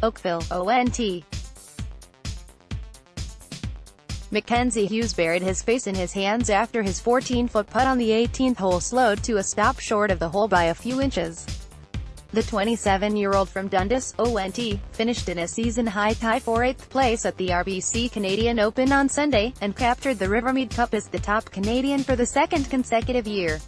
Oakville, ONT. Mackenzie Hughes buried his face in his hands after his 14-foot putt on the 18th hole slowed to a stop short of the hole by a few inches. The 27-year-old from Dundas, ONT, finished in a season-high tie for 8th place at the RBC Canadian Open on Sunday, and captured the Rivermead Cup as the top Canadian for the second consecutive year.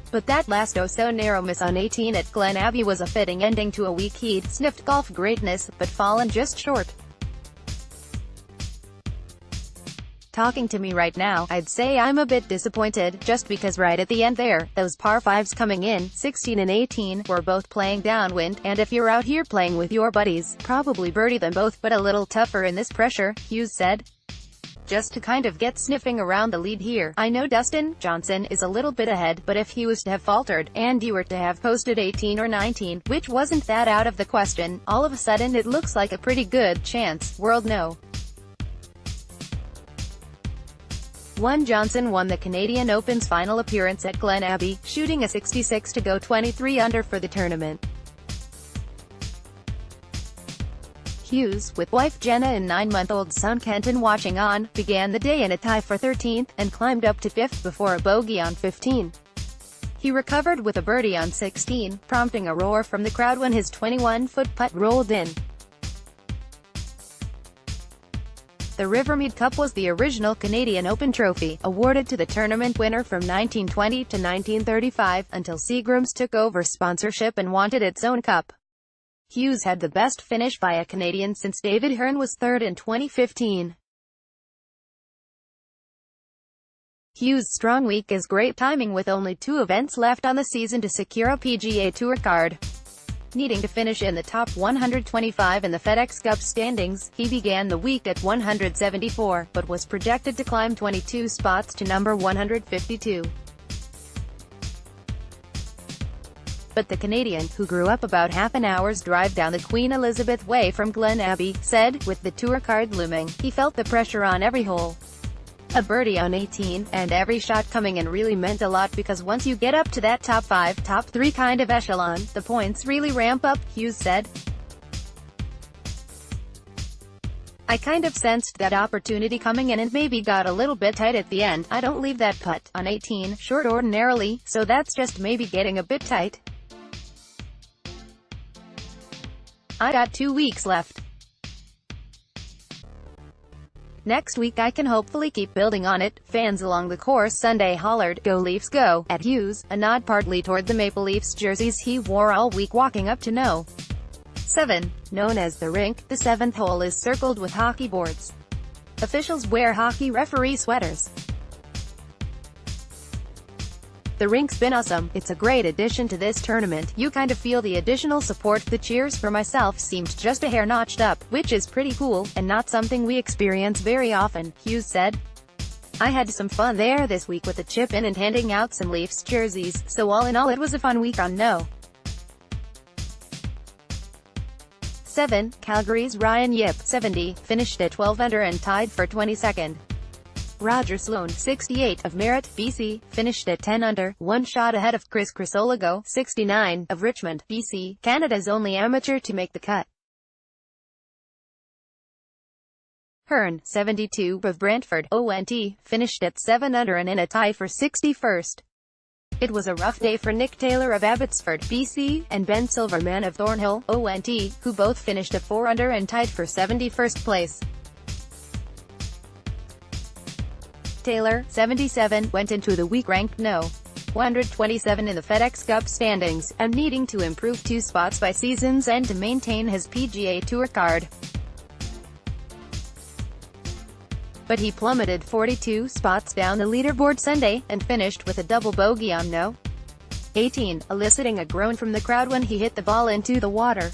But that last oh-so-narrow miss on 18 at Glen Abbey was a fitting ending to a week he'd sniffed golf greatness, but fallen just short. Talking to me right now, I'd say I'm a bit disappointed, just because right at the end there, those par 5s coming in, 16 and 18, were both playing downwind, and if you're out here playing with your buddies, probably birdie them both, but a little tougher in this pressure, Hughes said. Just to kind of get sniffing around the lead here. I know Dustin Johnson is a little bit ahead, but if he was to have faltered, and you were to have posted 18 or 19, which wasn't that out of the question, all of a sudden it looks like a pretty good chance, world no. Johnson won the Canadian Open's final appearance at Glen Abbey, shooting a 66 to go 23 under for the tournament. Hughes, with wife Jenna and 9-month-old son Kenton watching on, began the day in a tie for 13th, and climbed up to 5th before a bogey on 15. He recovered with a birdie on 16, prompting a roar from the crowd when his 21-foot putt rolled in. The Rivermead Cup was the original Canadian Open trophy, awarded to the tournament winner from 1920 to 1935, until Seagram's took over sponsorship and wanted its own cup. Hughes had the best finish by a Canadian since David Hearn was third in 2015. Hughes' strong week is great timing with only 2 events left on the season to secure a PGA Tour card. Needing to finish in the top 125 in the FedEx Cup standings, he began the week at 174, but was projected to climb 22 spots to number 152. But the Canadian, who grew up about half an hour's drive down the Queen Elizabeth Way from Glen Abbey, said, with the tour card looming, he felt the pressure on every hole. A birdie on 18, and every shot coming in really meant a lot because once you get up to that top 5, top 3 kind of echelon, the points really ramp up, Hughes said. I kind of sensed that opportunity coming in and maybe got a little bit tight at the end. I don't leave that putt on 18 short ordinarily, so that's just maybe getting a bit tight. I got 2 weeks left. Next week I can hopefully keep building on it. Fans along the course Sunday hollered, "Go Leafs go," at Hughes, a nod partly toward the Maple Leafs jerseys he wore all week walking up to No. 7. Known as the rink, the 7th hole is circled with hockey boards. Officials wear hockey referee sweaters. The rink's been awesome. It's a great addition to this tournament. You kind of feel the additional support. The cheers for myself seemed just a hair notched up, which is pretty cool, and not something we experience very often, Hughes said. I had some fun there this week with the chip-in and handing out some Leafs jerseys, so all in all it was a fun week on No. 7. Calgary's Ryan Yip, 70, finished at 12 under and tied for 22nd. Roger Sloan, 68, of Merritt, BC, finished at 10 under, 1 shot ahead of Chris Crisologo, 69, of Richmond, BC, Canada's only amateur to make the cut. Hearn, 72, of Brantford, ONT, finished at 7 under and in a tie for 61st. It was a rough day for Nick Taylor of Abbotsford, BC, and Ben Silverman of Thornhill, ONT, who both finished at 4 under and tied for 71st place. Taylor, 77, went into the week ranked No. 127 in the FedEx Cup standings, and needing to improve 2 spots by season's end to maintain his PGA Tour card. But he plummeted 42 spots down the leaderboard Sunday, and finished with a double bogey on No. 18, eliciting a groan from the crowd when he hit the ball into the water.